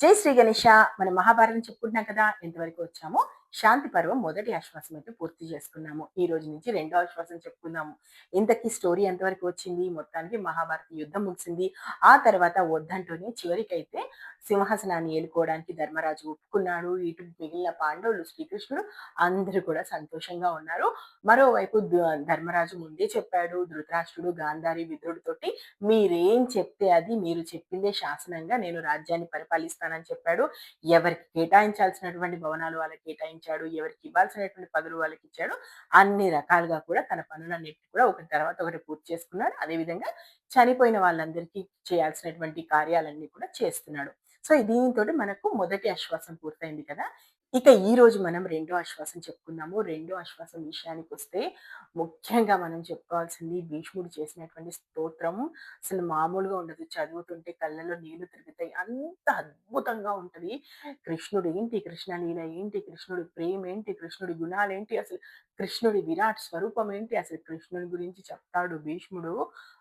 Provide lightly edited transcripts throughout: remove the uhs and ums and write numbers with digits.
జై శ్రీ గణేష. మన మహాభారతం చెప్పుకుంటున్నాం కదా, ఎంతవరకు వచ్చామో శాంతి పర్వం మొదటి ఆశ్వాసం అయితే పూర్తి చేసుకున్నాము. ఈ రోజు నుంచి రెండో ఆశ్వాసం చెప్పుకుందాము. ఇంతకీ స్టోరీ ఎంతవరకు వచ్చింది? మొత్తానికి మహాభారత యుద్ధం ముగిసింది. ఆ తర్వాత వద్దంటూనే చివరికైతే సింహాసనాన్ని ఏలుకోవడానికి ధర్మరాజు ఒప్పుకున్నాడు. ఇటు మిగిలిన పాండవులు, శ్రీకృష్ణుడు అందరూ కూడా సంతోషంగా ఉన్నారు. మరోవైపు ధర్మరాజు ముందే చెప్పాడు ధృతరాష్ట్రుడు, గాంధారి, విదురుడితోటి, మీరేం చెప్తే అది, మీరు చెప్పిందే శాసనంగా నేను రాజ్యాన్ని పరిపాలిస్తానని చెప్పాడు. ఎవరికి కేటాయించాల్సినటువంటి భవనాలు వాళ్ళకి కేటాయించాడు, ఎవరికి ఇవ్వాల్సినటువంటి పదవులు వాళ్ళకి ఇచ్చాడు. అన్ని రకాలుగా కూడా తన పనులన్నిటి కూడా ఒకటి తర్వాత ఒకటి పూర్తి చేసుకున్నాడు. అదేవిధంగా చనిపోయిన వాళ్ళందరికీ చేయాల్సినటువంటి కార్యాలన్నీ కూడా చేస్తున్నాడు. సో దీనితోటి మనకు మొదటి ఆశ్వాసం పూర్తయింది కదా. ఇక ఈ రోజు మనం రెండో ఆశ్వాసం చెప్పుకుందాము. రెండో ఆశ్వాసం విషయానికి వస్తే ముఖ్యంగా మనం చెప్పుకోవాల్సింది భీష్ముడు చేసినటువంటి స్తోత్రము అసలు మామూలుగా ఉండదు. చదువుతుంటే కళ్ళలో నీళ్లు తిరుగుతాయి. అంత అద్భుతంగా ఉంటది. కృష్ణుడు ఏంటి, కృష్ణలీల ఏంటి, కృష్ణుడి ప్రేమ ఏంటి, కృష్ణుడి గుణాలేంటి, అసలు కృష్ణుడి విరాట్ స్వరూపం ఏంటి, అసలు కృష్ణుడి గురించి చెప్తాడు భీష్ముడు.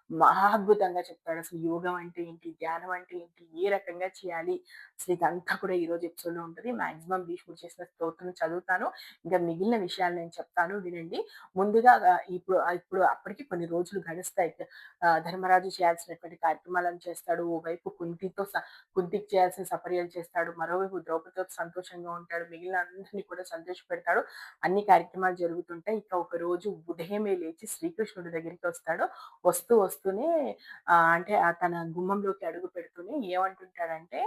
మహా అద్భుతంగా చెప్తాడు. అసలు యోగం అంటే ఏంటి, ధ్యానం అంటే ఏంటి, ఏ రకంగా చేయాలి, అసలు ఇదంతా కూడా ఈ రోజు ఎపిసోడ్ లో ఉంటది. మాక్సిమం భీష్ముడు చేసిన స్తోత్రం చదువుతాను. ఇంకా మిగిలిన విషయాలు నేను చెప్తాను, వినండి. ముందుగా ఇప్పుడు ఇప్పుడు అప్పటికి కొన్ని రోజులు గడుస్తాయి. ధర్మరాజు చేయాల్సినటువంటి కార్యక్రమాలను చేస్తాడు. ఓవైపు కుంతికి చేయాల్సిన సపర్యలు చేస్తాడు. మరోవైపు ద్రౌపదితో సంతోషంగా ఉంటాడు. మిగిలిన అందరినీ కూడా సంతోష పెడతాడు. అన్ని కార్యక్రమాలు జరుగుతుంటాయి. ఇక ఒక రోజు ఉదయమే లేచి శ్రీకృష్ణుడి దగ్గరికి వస్తాడు. వస్తూనే అంటే తన గుమ్మంలోకి అడుగు పెడుతూనే ఏమంటుంటాడంటే,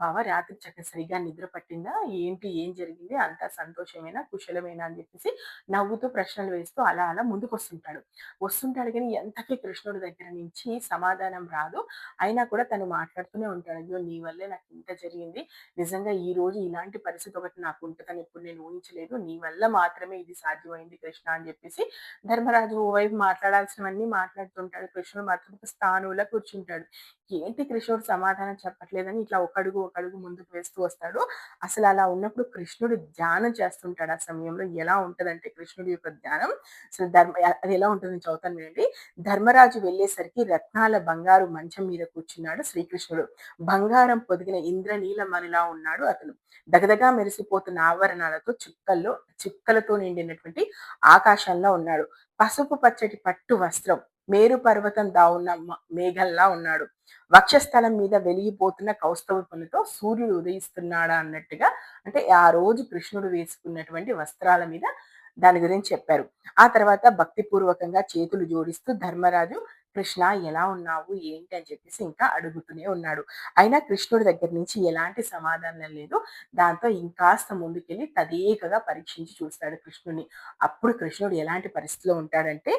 బావ రాత్రి సరిగా నిద్ర పట్టిందా ఏంటి, ఏం జరిగింది, అంతా సంతోషమేనా, కుశలమేనా అని చెప్పేసి నవ్వుతూ ప్రశ్నలు వేస్తూ అలా అలా ముందుకు వస్తుంటాడు కానీ ఎంతకీ కృష్ణుడి దగ్గర నుంచి సమాధానం రాదు. అయినా కూడా తను మాట్లాడుతూనే ఉంటాడు. అయ్యో నీ వల్లే నాకు ఇంత జరిగింది, నిజంగా ఈ రోజు ఇలాంటి పరిస్థితి ఒకటి నాకు ఉంటుందని ఎప్పుడు నేను ఊహించలేదు, నీ వల్ల మాత్రమే ఇది సాధ్యమైంది కృష్ణ అని చెప్పేసి ధర్మరాజు ఓవైపు మాట్లాడాల్సినవన్నీ మాట్లాడుతుంటాడు. కృష్ణుడు మాత్రం ఒక స్థానంలో కూర్చుంటాడు. ఏంటి కృష్ణుడు సమాధానం చెప్పట్లేదని ఇట్లా ఒకడుగు ముందుకు వేస్తూ వస్తాడు. అసలు అలా ఉన్నప్పుడు కృష్ణుడు ధ్యానం చేస్తుంటాడు. ఆ సమయంలో ఎలా ఉంటదంటే కృష్ణుడి యొక్క ధ్యానం అసలు అది ఎలా ఉంటుందని చదువుతాను వినండి. ధర్మరాజు వెళ్ళేసరికి రత్నాల బంగారు మంచం మీద కూర్చున్నాడు శ్రీకృష్ణుడు. బంగారం పొదిగిన ఇంద్రనీలమణిలా ఉన్నాడు అతను. దగదగా మెరిసిపోతున్న ఆవరణాలతో చుక్కలతో నిండినటువంటి ఆకాశంలో ఉన్నాడు. పసుపు పచ్చటి పట్టు వస్త్రం, మేరు పర్వతం దావున్న మేఘల్లా ఉన్నాడు. వక్షస్థలం మీద వెలిగిపోతున్న కౌస్తవ పనులతో సూర్యుడు ఉదయిస్తున్నాడా అన్నట్టుగా, అంటే ఆ రోజు కృష్ణుడు వేసుకున్నటువంటి వస్త్రాల మీద దాని గురించి చెప్పారు. ఆ తర్వాత భక్తిపూర్వకంగా చేతులు జోడిస్తూ ధర్మరాజు, కృష్ణ ఎలా ఉన్నావు ఏంటి అని చెప్పేసి ఇంకా అడుగుతూనే ఉన్నాడు. అయినా కృష్ణుడి దగ్గర నుంచి ఎలాంటి సమాధానం లేదు. దాంతో ఇంకాస్త ముందుకెళ్ళి తదేకగా పరీక్షించి చూస్తాడు కృష్ణుని. అప్పుడు కృష్ణుడు ఎలాంటి పరిస్థితిలో ఉంటాడంటే,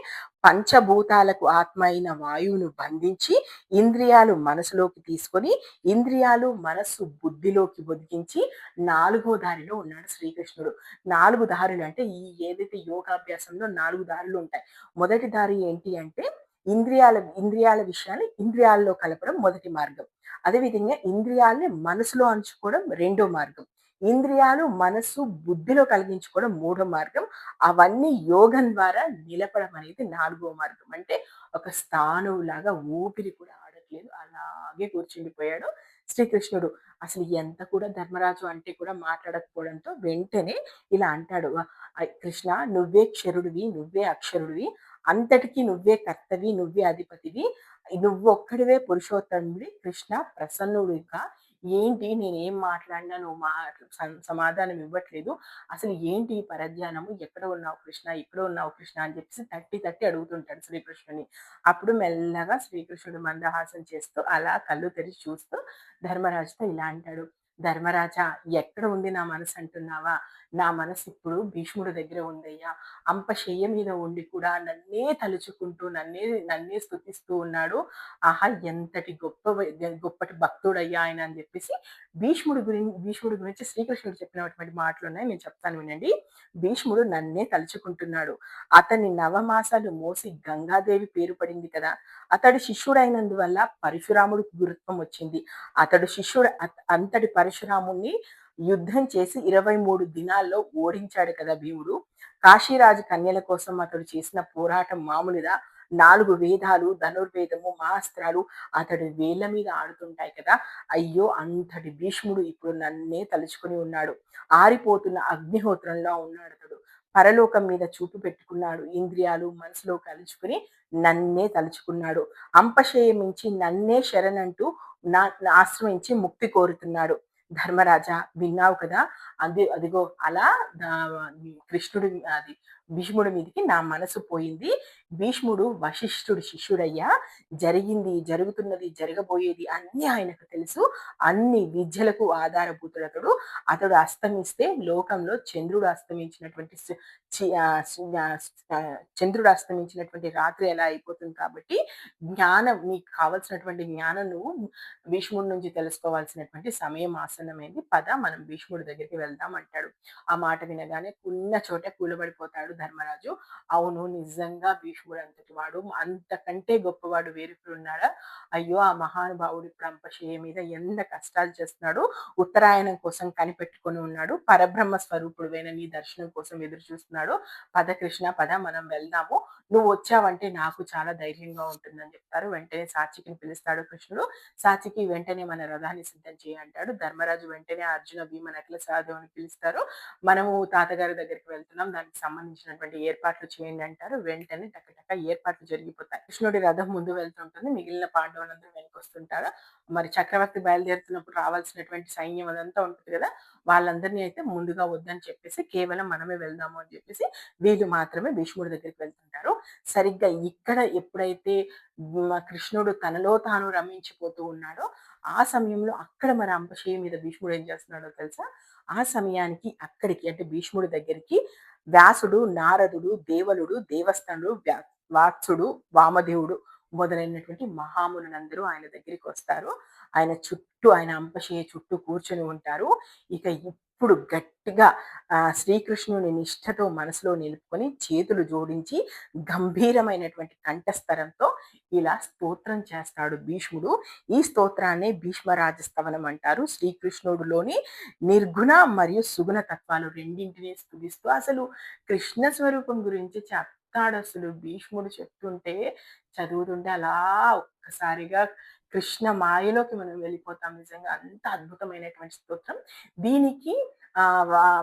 పంచభూతాలకు ఆత్మ అయిన వాయువును బంధించి ఇంద్రియాలు మనసులోకి తీసుకొని, ఇంద్రియాలు మనస్సు బుద్ధిలోకి ఒదిగించి నాలుగో దారిలో ఉన్నాడు శ్రీకృష్ణుడు. 4 దారులు అంటే ఏదైతే యోగాభ్యాసంలో 4 దారులు ఉంటాయి. మొదటి దారి ఏంటి అంటే ఇంద్రియాల విషయాన్ని ఇంద్రియాల్లో కలపడం మొదటి మార్గం. అదేవిధంగా ఇంద్రియాలని మనసులో అంచుకోవడం రెండో మార్గం. ఇంద్రియాలు మనస్సు బుద్ధిలో కలిగించుకోవడం మూడో మార్గం. అవన్నీ యోగం ద్వారా నిలపడం అనేది నాలుగో మార్గం. అంటే ఒక స్థానువులాగా ఊపిరి కూడా ఆడట్లేదు, అలాగే కూర్చుండిపోయాడు శ్రీకృష్ణుడు. అసలు ఎంత కూడా ధర్మరాజు అంటే కూడా మాట్లాడకపోవడంతో వెంటనే ఇలా అంటాడు, కృష్ణ నువ్వే క్షరుడివి, నువ్వే అక్షరుడివి, అంతటికి నువ్వే కర్తవి, నువ్వే అధిపతివి, నువ్వొక్కడివే పురుషోత్తముడి కృష్ణ, ప్రసన్నుడిగా ఏంటి నేనేం మాట్లాడినా నువ్వు సమాధానం ఇవ్వట్లేదు, అసలు ఏంటి ఈ పరధ్యానము, ఎక్కడ ఉన్నావు కృష్ణ, ఇక్కడ ఉన్నావు కృష్ణ అని చెప్పేసి తట్టి అడుగుతుంటాడు శ్రీకృష్ణుని. అప్పుడు మెల్లగా శ్రీకృష్ణుడు మందహాసం చేస్తూ అలా కళ్ళు తెరిచి చూస్తూ ధర్మరాజుతో ఇలా అంటాడు, ధర్మరాజా ఎక్కడ ఉంది నా మనసు అంటున్నావా, నా మనసు ఇప్పుడు భీష్ముడి దగ్గర ఉందయ్యా. అంపశయ్య మీద ఉండి కూడా నన్నే తలుచుకుంటూ నన్నే స్తుతిస్తూ ఉన్నాడు. ఆహా ఎంతటి గొప్పటి భక్తుడయ్యా ఆయన అని చెప్పేసి భీష్ముడి గురించి శ్రీకృష్ణుడు చెప్పినటువంటి మాటలు ఉన్నాయి, నేను చెప్తాను వినండి. భీష్ముడు నన్నే తలుచుకుంటున్నాడు. అతన్ని నవమాసాలు మోసి గంగాదేవి పేరు పడింది కదా. అతడు శిష్యుడైనందువల్ల పరశురాముడికి గురుత్వం వచ్చింది. అతడు శిష్యుడు అంతటి పరశురాముణ్ణి యుద్ధం చేసి 23 దినాల్లో ఓడించాడు కదా భీముడు. కాశీరాజు కన్యల కోసం అతడు చేసిన పోరాటం మామూలుదా? 4 వేదాలు, ధనుర్వేదము, మహాస్త్రాలు అతడి వేళ్ళ మీద ఆడుతుంటాయి కదా! అయ్యో! అంతటి భీష్ముడు ఇప్పుడు నన్నే తలుచుకొని ఉన్నాడు. ఆరిపోతున్న అగ్నిహోత్రంలా ఉన్నాడతడు. పరలోకం మీద చూపు పెట్టుకున్నాడు. ఇంద్రియాలు, మనసులో కలుచుకొని నన్నే తలుచుకున్నాడు. అంపశయమించి నన్నే శరణంటూ ఆశ్రయించి ముక్తి కోరుతున్నాడు. ధర్మరాజా విన్నావు కదా! అదిగో అలా కృష్ణుడి అది భీష్ముడి మీదకి నా మనసు పోయింది. భీష్ముడు వశిష్ఠుడి శిష్యుడయ్యా. జరిగింది, జరుగుతున్నది, జరగబోయేది అన్నీ ఆయనకు తెలుసు. అన్ని విద్యలకు ఆధారభూతుడతడు. అతడు అస్తమిస్తే లోకంలో చంద్రుడు అస్తమించినటువంటి చంద్రుడు అస్తమించినటువంటి రాత్రి ఎలా అయిపోతుంది కాబట్టి జ్ఞానం నీకు కావలసినటువంటి జ్ఞానం నువ్వు భీష్ముడి నుంచి తెలుసుకోవాల్సినటువంటి సమయం ఆసన్నమైంది. పద మనం భీష్ముడి దగ్గరికి వెళ్దాం అంటాడు. ఆ మాట వినగానే ఉన్న చోటే కూలబడిపోతాడు ధర్మరాజు. అవును నిజంగా భీష్ముడు అంతటి వాడు, అంతకంటే గొప్పవాడు వేరొకరున్నాడా? అయ్యో! ఆ మహానుభావుడు ఇప్పుడు అంపశయ్య మీద ఎంత కష్టాలు చేస్తున్నాడు. ఉత్తరాయణం కోసం కనిపెట్టుకొని ఉన్నాడు. పరబ్రహ్మ స్వరూపుడువైన నీ దర్శనం కోసం ఎదురు చూస్తున్నాడు. పద కృష్ణ పద మనం వెళ్దాము. నువ్వు వచ్చావంటే నాకు చాలా ధైర్యంగా ఉంటుందని చెప్తారు. వెంటనే సాత్వికిని పిలుస్తాడు కృష్ణుడు. సాత్వికి వెంటనే మన రథాన్ని సిద్ధం చేయి అంటాడు. ధర్మరాజు వెంటనే అర్జున, భీమ, నకుల, సహదేవుని పిలుస్తారు. మనము తాతగారి దగ్గరికి వెళ్తున్నాం, దానికి సంబంధించినటువంటి ఏర్పాట్లు చేయండి అంటారు. వెంటనే టకటక ఏర్పాట్లు జరిగిపోతాయి. కృష్ణుడి రథం ముందు వెళ్తుంటుంది, మిగిలిన పాండవులందరూ వెనకొస్తుంటారు. మరి చక్రవర్తి బయలుదేరుతున్నప్పుడు రావాల్సినటువంటి సైన్యం అదంతా ఉంటుంది కదా, వాళ్ళందరినీ అయితే ముందుగా వద్దని చెప్పేసి కేవలం మనమే వెళ్దాము అని చెప్పేసి వీళ్ళు మాత్రమే భీష్ముడి దగ్గరికి వెళ్తుంటారు. సరిగ్గా ఇక్కడ ఎప్పుడైతే కృష్ణుడు తనలో తాను రమించిపోతూ ఉన్నాడో ఆ సమయంలో అక్కడ మరి అంపశయ్య మీద భీష్ముడు ఏం చేస్తున్నాడో తెలుసా? ఆ సమయానికి అక్కడికి అంటే భీష్ముడి దగ్గరికి వ్యాసుడు, నారదుడు, దేవలుడు, దేవస్థనుడు, వాత్సుడు, వామదేవుడు మొదలైనటువంటి మహామునులందరూ ఆయన దగ్గరికి వస్తారు. ఆయన చుట్టూ ఆయన అంపశయ్య చుట్టూ కూర్చొని ఉంటారు. ఇక ఇప్పుడు గట్టిగా శ్రీకృష్ణుని నిష్ఠతో మనసులో నిలుపుకొని చేతులు జోడించి గంభీరమైనటువంటి కంఠస్థరంతో ఇలా స్తోత్రం చేస్తాడు భీష్ముడు. ఈ స్తోత్రాన్ని భీష్మరాజస్తవనం అంటారు. శ్రీకృష్ణుడిలోని నిర్గుణ మరియు సుగుణ తత్వాలు రెండింటినీ స్తుతిస్తూ అసలు కృష్ణ స్వరూపం గురించి చెప్తాడు. అసలు భీష్ముడు చెప్తుంటే చదువుతుంటే అలా ఒక్కసారిగా కృష్ణ మాయలోకి మనం వెళ్ళిపోతాం. నిజంగా అంత అద్భుతమైనటువంటి స్తోత్రం. దీనికి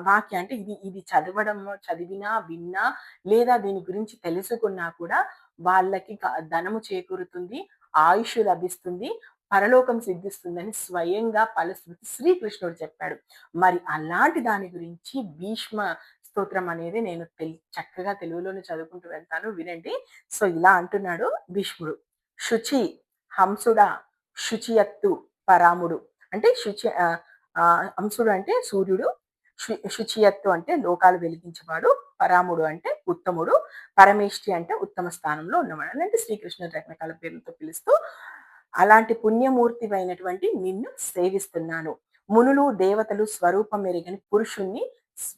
వాక్య అంటే ఇది ఇది చదవడం, చదివినా, విన్నా లేదా దీని గురించి తెలుసుకున్నా కూడా వాళ్ళకి ధనము చేకూరుతుంది, ఆయుష్ లభిస్తుంది, పరలోకం సిద్ధిస్తుందని స్వయంగా ఫలశ్రుతి శ్రీకృష్ణుడు చెప్పాడు. మరి అలాంటి దాని గురించి భీష్మ స్తోత్రం అనేది నేను చక్కగా తెలుగులోనే చదువుకుంటూ వెళ్తాను, వినండి. సో ఇలా అంటున్నాడు భీష్ముడు. శుచి హంసుడా శుచియత్తు పరాముడు అంటే హంసుడు అంటే సూర్యుడు, శుచియత్తు అంటే లోకాలు వెలిగించేవాడు, పరాముడు అంటే ఉత్తముడు, పరమేష్టి అంటే ఉత్తమ స్థానంలో ఉన్నవాడు అంటే శ్రీకృష్ణుడు రకరకాల పేర్లతో పిలుస్తూ అలాంటి పుణ్యమూర్తివైనటువంటి నిన్ను సేవిస్తున్నాను. మునులు దేవతలు స్వరూపం ఎరగని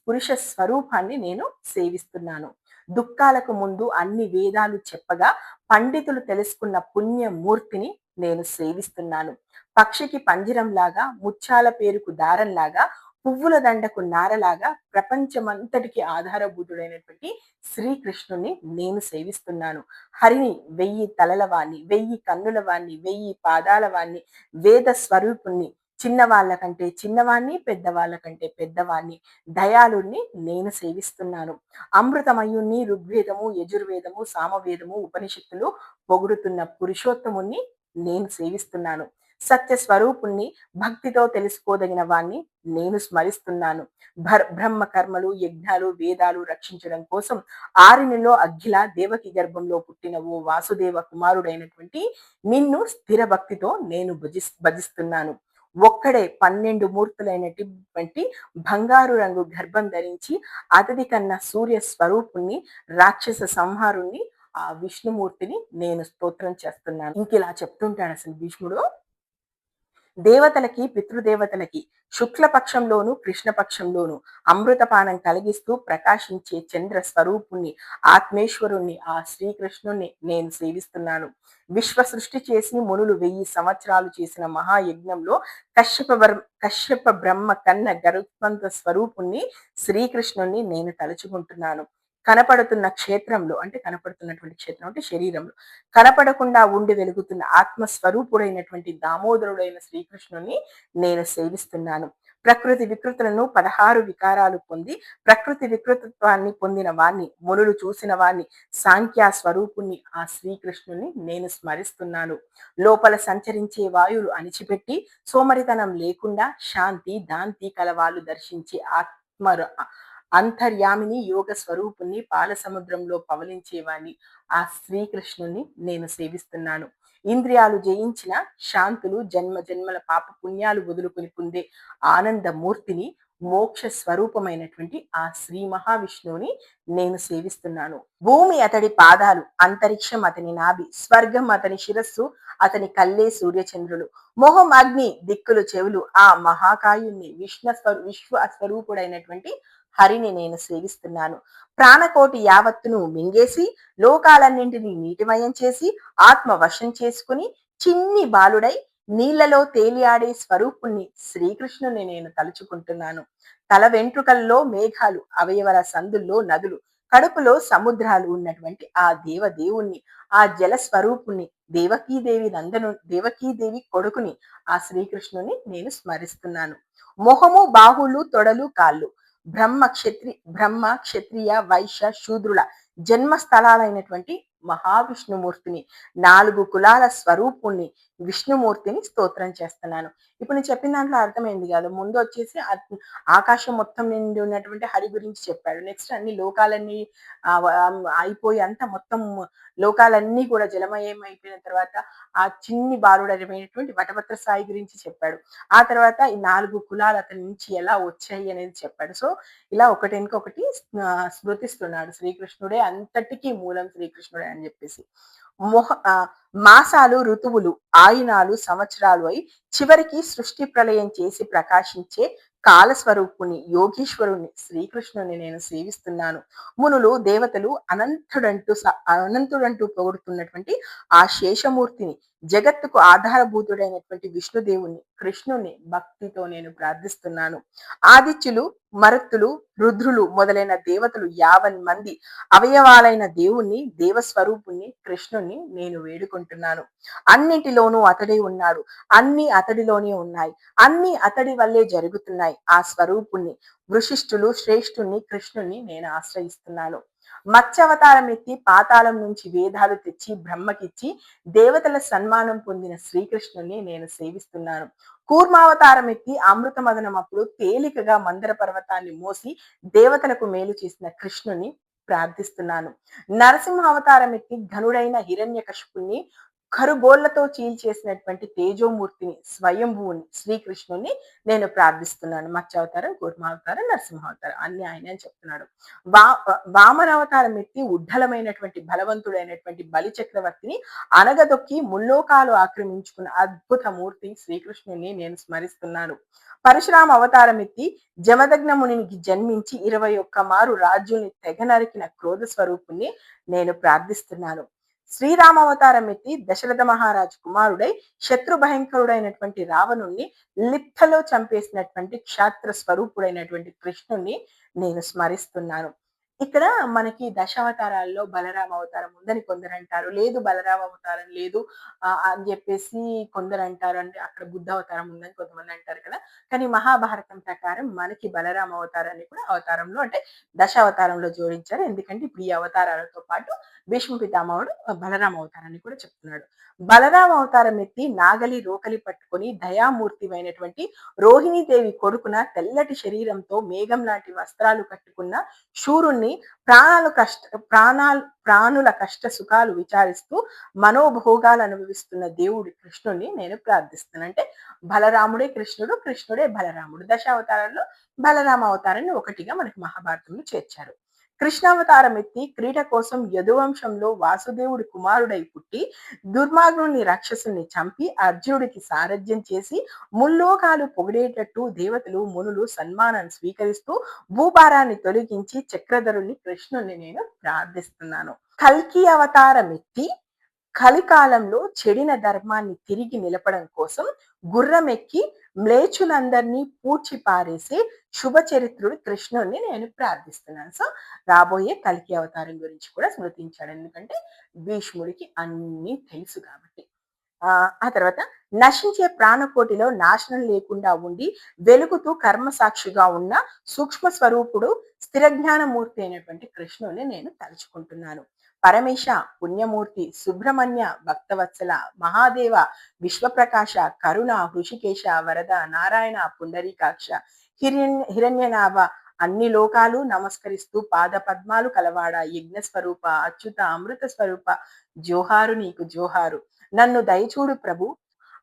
పురుష స్వరూపాన్ని నేను సేవిస్తున్నాను. దుఃఖాలకు ముందు అన్ని వేదాలు చెప్పగా పండితులు తెలుసుకున్న పుణ్యమూర్తిని నేను సేవిస్తున్నాను. పక్షికి పంజరంలాగా, ముత్యాల పేరుకు దారంలాగా, పువ్వుల దండకు నారలాగా ప్రపంచమంతటికి ఆధారభూతుడైనటువంటి శ్రీకృష్ణుని నేను సేవిస్తున్నాను. హరిని 1000 తలల వాణ్ణి, 1000 కన్నుల వాణ్ణి, 1000 పాదాల వాణ్ణి, వేద స్వరూపుణ్ణి, చిన్నవాళ్ళ కంటే చిన్నవాణ్ణి, పెద్దవాళ్ళ కంటే పెద్దవాణ్ణి, దయాళుణ్ణి నేను సేవిస్తున్నాను. అమృతమయుణ్ణి ఋగ్వేదము, యజుర్వేదము, సామవేదము, ఉపనిషత్తులు పొగుడుతున్న పురుషోత్తముణ్ణి నేను సేవిస్తున్నాను. సత్య స్వరూపుణ్ణి, భక్తితో తెలుసుకోదగిన వాణ్ణి నేను స్మరిస్తున్నాను. బ్రహ్మ కర్మలు, యజ్ఞాలు, వేదాలు రక్షించడం కోసం ఆరినిలో అఖిల దేవకి గర్భంలో పుట్టిన ఓ వాసుదేవ కుమారుడైనటువంటి నిన్ను స్థిర భక్తితో నేను భజిస్తున్నాను. ఒక్కడే 12 మూర్తులైనటువంటి బంగారు రంగు గర్భం ధరించి అతడి కన్నా సూర్య స్వరూపుణ్ణి, రాక్షస సంహారుణ్ణి, ఆ విష్ణుమూర్తిని నేను స్తోత్రం చేస్తున్నాను. ఇంక ఇలా చెప్తుంటాడు అసలు భీష్ముడు. దేవతలకి, పితృదేవతలకి శుక్లపక్షంలోను, కృష్ణపక్షంలోను అమృతపానం కలిగిస్తూ ప్రకాశించే చంద్ర స్వరూపుణ్ణి, ఆత్మేశ్వరుణ్ణి, ఆ శ్రీకృష్ణుణ్ణి నేను సేవిస్తున్నాను. విశ్వ సృష్టి చేసి మునులు 1000 సంవత్సరాలు చేసిన మహాయజ్ఞంలో కశ్యప బ్రహ్మ కన్న గరుత్మంత స్వరూపుణ్ణి శ్రీకృష్ణుణ్ణి నేను తలుచుకుంటున్నాను. కనపడుతున్న క్షేత్రంలో అంటే కనపడుతున్నటువంటి క్షేత్రం అంటే శరీరంలో కనపడకుండా ఉండి వెలుగుతున్న ఆత్మస్వరూపుడైనటువంటి దామోదరుడైన శ్రీకృష్ణుని నేను సేవిస్తున్నాను. ప్రకృతి వికృతులను 16 వికారాలు పొంది ప్రకృతి వికృతత్వాన్ని పొందిన వాణ్ణి, మునులు చూసిన వాణ్ణి, సాంఖ్య స్వరూపుణ్ణి ఆ శ్రీకృష్ణుని నేను స్మరిస్తున్నాను. లోపల సంచరించే వాయువులు అణిచిపెట్టి సోమరితనం లేకుండా శాంతి దాంతి కలవాళ్ళు దర్శించే ఆత్మ అంతర్యామిని యోగ స్వరూపుణ్ణి పాల సముద్రంలో పవలించేవాణ్ణి ఆ శ్రీకృష్ణుని నేను సేవిస్తున్నాను. ఇంద్రియాలు జయించిన శాంతులు జన్మ జన్మల పాప పుణ్యాలు వదులుకుని పొందే ఆనంద మూర్తిని మోక్ష స్వరూపమైనటువంటి ఆ శ్రీ మహావిష్ణువుని నేను సేవిస్తున్నాను. భూమి అతడి పాదాలు, అంతరిక్షం అతని నాభి, స్వర్గం అతని శిరస్సు, అతని కల్లే సూర్యచంద్రులు, మొహం అగ్ని, దిక్కులు చెవులు ఆ మహాకాయుణ్ణి విశ్వ స్వరూపుడైనటువంటి హరిని నేను సేవిస్తున్నాను. ప్రాణకోటి యావత్తును మింగేసి లోకాలన్నింటినీ నీటిమయం చేసి ఆత్మ వశం చేసుకుని చిన్ని బాలుడై నీళ్లలో తేలియాడే స్వరూపుణ్ణి శ్రీకృష్ణుని నేను తలుచుకుంటున్నాను. తల వెంట్రుకల్లో మేఘాలు, అవయవల సందుల్లో నదులు, కడుపులో సముద్రాలు ఉన్నటువంటి ఆ దేవదేవుణ్ణి, ఆ జల స్వరూపుణ్ణి, దేవకీదేవి కొడుకుని ఆ శ్రీకృష్ణుని నేను స్మరిస్తున్నాను. మొహము, బాహులు, తొడలు, కాళ్ళు బ్రహ్మ క్షత్రియ వైశ్య శూద్రుల జన్మస్థలాలైనటువంటి మహావిష్ణుమూర్తిని, 4 కులాల స్వరూపుణ్ణి విష్ణుమూర్తిని స్తోత్రం చేస్తున్నాను. ఇప్పుడు నేను చెప్పిన దాంట్లో అర్థమైంది కాదు. ముందు వచ్చేసి ఆకాశం మొత్తం నిండి ఉన్నటువంటి హరి గురించి చెప్పాడు. నెక్స్ట్ అన్ని లోకాలన్నీ అయిపోయి అంతా మొత్తం లోకాలన్నీ కూడా జలమయం అయిపోయిన తర్వాత ఆ చిన్ని బాలుడైనటువంటి వటభద్ర సాయి గురించి చెప్పాడు. ఆ తర్వాత ఈ 4 కులాలు అతని నుంచి ఎలా వచ్చాయి అనేది చెప్పాడు. సో ఇలా ఒకటి స్మృతిస్తున్నాడు. శ్రీకృష్ణుడే అంతటికీ మూలం శ్రీకృష్ణుడే అని చెప్పేసి. మాసాలు, ఋతువులు, ఆయునాలు, సంవత్సరాలు అయి చివరికి సృష్టి ప్రళయం చేసి ప్రకాశించే కాలస్వరూపుని, యోగీశ్వరుని శ్రీకృష్ణుని నేను సేవిస్తున్నాను. మునులు, దేవతలు అనంతుడంటూ పొగుడుతున్నటువంటి ఆ శేషమూర్తిని, జగత్తుకు ఆధారభూతుడైనటువంటి విష్ణుదేవుని, కృష్ణుని భక్తితో నేను ప్రార్థిస్తున్నాను. ఆదిత్యులు, మరుత్తులు, రుద్రులు మొదలైన దేవతలు 50 మంది అవయవాలైన దేవుణ్ణి, దేవస్వరూపుణ్ణి, కృష్ణుణ్ణి నేను వేడుకుంటున్నాను. అన్నింటిలోనూ అతడే ఉన్నాడు. అన్ని అతడిలోనే ఉన్నాయి. అన్ని అతడి వల్లే జరుగుతున్నాయి. ఆ స్వరూపుణ్ణి, వృషిష్ఠులు శ్రేష్ఠుణ్ణి, కృష్ణుణ్ణి నేను ఆశ్రయిస్తున్నాను. మత్స్యావతారం ఎత్తి పాతాళం నుంచి వేదాలు తెచ్చి బ్రహ్మకిచ్చి దేవతల సన్మానం పొందిన శ్రీకృష్ణుని నేను సేవిస్తున్నాను. కూర్మావతారం ఎత్తి అమృత మదనం అప్పుడు తేలికగా మందర పర్వతాన్ని మోసి దేవతలకు మేలు చేసిన కృష్ణుని ప్రార్థిస్తున్నాను. నరసింహ అవతారం ఎత్తి ఘనుడైన హిరణ్యకశిపుణ్ణి కరుగోళ్లతో చీల్చేసినటువంటి తేజోమూర్తిని, స్వయంభువుని, శ్రీకృష్ణుని నేను ప్రార్థిస్తున్నాను. మత్స్యావతారం, కూర్మావతారం, నరసింహావతారం అన్ని ఆయన అని చెప్తున్నాడు. వామనావతారం ఎత్తి ఉడ్డలమైనటువంటి బలవంతుడైనటువంటి బలి చక్రవర్తిని అనగదొక్కి ముల్లోకాలు ఆక్రమించుకున్న అద్భుత మూర్తి శ్రీకృష్ణుని నేను స్మరిస్తున్నాను. పరశురామ అవతారం ఎత్తి జమదగ్న మునికి జన్మించి 21 మారు రాజ్యుల్ని తెగ నరికిన క్రోధ స్వరూపుణ్ణి నేను ప్రార్థిస్తున్నాను. శ్రీరామావతారం ఎత్తి దశరథ మహారాజు కుమారుడై శత్రు భయంకరుడైనటువంటి రావణుణ్ణి లిప్తలో చంపేసినటువంటి క్షాత్ర స్వరూపుడైనటువంటి కృష్ణుణ్ణి నేను స్మరిస్తున్నాను. ఇక్కడ మనకి దశావతారాల్లో బలరామ అవతారం ఉందని కొందరు అంటారు. లేదు బలరామ అవతారం లేదు అని చెప్పేసి కొందరు అంటారు. అంటే అక్కడ బుద్ధ అవతారం ఉందని కొంతమంది అంటారు కదా. కానీ మహాభారతం ప్రకారం మనకి బలరామ అవతారాన్ని కూడా అవతారంలో అంటే దశావతారంలో జోడించారు. ఎందుకంటే ఇప్పుడు ఈ అవతారాలతో పాటు భీష్మ పితామహుడు బలరామ అవతారాన్ని కూడా చెప్తున్నాడు. బలరామ అవతారం ఎత్తి నాగలి రోకలి పట్టుకొని దయామూర్తివైనటువంటి రోహిణీదేవి కొడుకున తెల్లటి శరీరంతో మేఘం లాంటి వస్త్రాలు కట్టుకున్న శూరుణ్ణి ప్రాణుల కష్ట సుఖాలు విచారిస్తూ మనోభోగాలు అనుభవిస్తున్న దేవుడి కృష్ణుడిని నేను ప్రార్థిస్తున్నాను. అంటే బలరాముడే కృష్ణుడు, కృష్ణుడే బలరాముడు. దశావతారాల్లో బలరామ అవతారాన్ని ఒకటిగా మనకి మహాభారతంలో చేర్చారు. కృష్ణావతారం ఎత్తి క్రీడ కోసం యదువంశంలో వాసుదేవుడి కుమారుడై పుట్టి దుర్మార్గుని రాక్షసుని చంపి అర్జునుడికి సారథ్యం చేసి ముల్లోకాలు పొగిడేటట్టు దేవతలు మునులు సన్మానాన్ని స్వీకరిస్తూ భూభారాన్ని తొలగించి చక్రధరుని కృష్ణుని నేను ప్రార్థిస్తున్నాను. కల్కి అవతారం ఎత్తి కలికాలంలో చెడిన ధర్మాన్ని తిరిగి నిలపడం కోసం గుర్రమెక్కి మ్లేచ్చులందరినీ పూడ్చి పారేసే శుభ చరిత్రుడు కృష్ణుడిని నేను ప్రార్థిస్తున్నాను. సో రాబోయే కల్కి అవతారం గురించి కూడా స్మృతించాడు. ఎందుకంటే భీష్ముడికి అన్నీ తెలుసు కాబట్టి. ఆ తర్వాత నశించే ప్రాణకోటిలో నాశనం లేకుండా ఉండి వెలుగుతూ కర్మ సాక్షిగా ఉన్న సూక్ష్మ స్వరూపుడు స్థిర జ్ఞానమూర్తి అయినటువంటి కృష్ణుని నేను తలుచుకుంటున్నాను. పరమేశ, పుణ్యమూర్తి, సుబ్రహ్మణ్య, భక్తవత్సల, మహాదేవ, విశ్వప్రకాశ, కరుణ, హృషికేశ, వరద, నారాయణ, పుండరీకాక్ష, హిరణ్యనాభ, అన్ని లోకాలు నమస్కరిస్తూ పాద పద్మాలు కలవాడ, యజ్ఞ స్వరూప, అచ్యుత, అమృత స్వరూప, జోహారు నీకు జోహారు. నన్ను దయచూడు ప్రభు.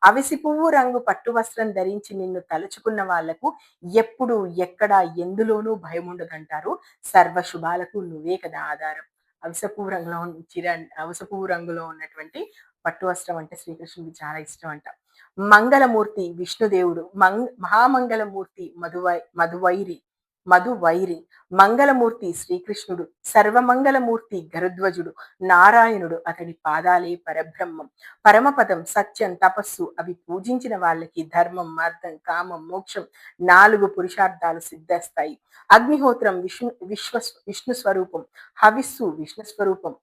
అవిసి పువ్వు రంగు పట్టు వస్త్రం ధరించి నిన్ను తలుచుకున్న వాళ్లకు ఎప్పుడు ఎక్కడ ఎందులోనూ భయముండదంటారు. సర్వ శుభాలకు నువ్వే కదా ఆధారం. అవిస పువ్వు రంగులో అవిస పువ్వు రంగులో ఉన్నటువంటి పట్టు వస్త్రం అంటే శ్రీకృష్ణుడికి చాలా ఇష్టం అంట. మంగళమూర్తి విష్ణుదేవుడు, మహామంగళమూర్తి మధువైరి మధువైరి, మంగళమూర్తి శ్రీకృష్ణుడు, సర్వమంగళమూర్తి గరుధ్వజుడు, నారాయణుడు, అతని పాదాలే పరబ్రహ్మం, పరమపదం, సత్యం, తపస్సు. అవి పూజించిన వాళ్ళకి ధర్మం, అర్థం, కామం, మోక్షం 4 పురుషార్థాలు సిద్ధిస్తాయి. అగ్నిహోత్రం విష్ణు స్వరూపం, హవిస్సు విష్ణు స్వరూపం,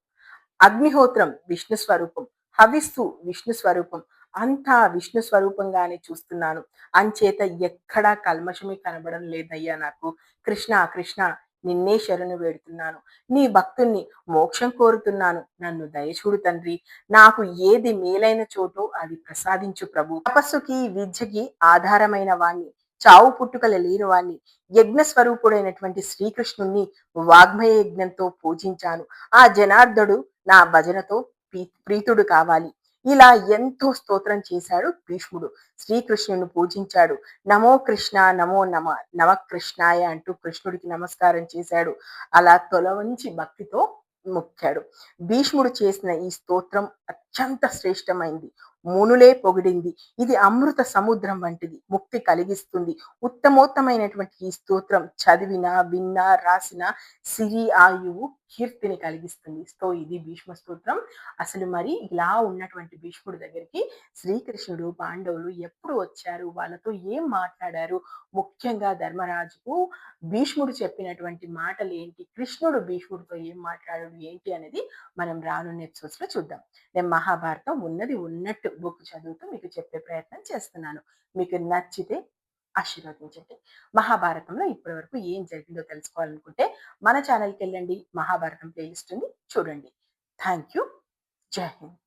అగ్నిహోత్రం విష్ణు స్వరూపం, హవిస్సు విష్ణు స్వరూపం, అంతా విష్ణు స్వరూపంగానే చూస్తున్నాను. అంచేత ఎక్కడా కల్మషమే కనబడం లేదయ్యా నాకు. కృష్ణ కృష్ణ నిన్నే శరణు వేడుతున్నాను. నీ భక్తుణ్ణి, మోక్షం కోరుతున్నాను. నన్ను దయచూడు తండ్రి. నాకు ఏది మేలైన చోటో అది ప్రసాదించు ప్రభు. తపస్సుకి విద్యకి ఆధారమైన వాణ్ణి, చావు పుట్టుకల లేని వాణ్ణి, యజ్ఞ స్వరూపుడైనటువంటి శ్రీకృష్ణుణ్ణి వాగ్మయ యజ్ఞంతో పూజించాను. ఆ జనార్దడు నా భజనతో ప్రీతుడు కావాలి. ఇలా ఎంతో స్తోత్రం చేశాడు భీష్ముడు. శ్రీకృష్ణుని పూజించాడు. నమో కృష్ణ నమో నమ కృష్ణాయ అంటూ కృష్ణుడికి నమస్కారం చేశాడు. అలా తొలవంచి భక్తితో మొక్కాడు. భీష్ముడు చేసిన ఈ స్తోత్రం అత్యంత శ్రేష్టమైంది. మునులే పొగిడింది. ఇది అమృత సముద్రం వంటిది. ముక్తి కలిగిస్తుంది. ఉత్తమోత్తమైనటువంటి ఈ స్తోత్రం చదివినా, విన్నా, రాసినా సిరి, ఆయువు, కీర్తిని కలిగిస్తుంది. సో ఇది భీష్మ స్తోత్రం. అసలు మరి ఇలా ఉన్నటువంటి భీష్ముడి దగ్గరికి శ్రీకృష్ణుడు, పాండవులు ఎప్పుడు వచ్చారు? వాళ్ళతో ఏం మాట్లాడారు? ముఖ్యంగా ధర్మరాజుకు భీష్ముడు చెప్పినటువంటి మాటలు ఏంటి? కృష్ణుడు భీష్ముడితో ఏం మాట్లాడాడు ఏంటి అనేది మనం రానున్న ఎపిసోడ్స్ లో చూద్దాం. నేను మహాభారతం ఉన్నది ఉన్నట్టు బుక్ చదువుతూ మీకు చెప్పే ప్రయత్నం చేస్తున్నాను. మీకు నచ్చితే ఆశీర్వదించండి. మహాభారతంలో ఇప్పటి వరకు ఏం జరిగిందో తెలుసుకోవాలనుకుంటే మన ఛానల్కి వెళ్ళండి. మహాభారతం ప్లేలిస్ట్ ఉంది, చూడండి. Thank you. జై హింద్.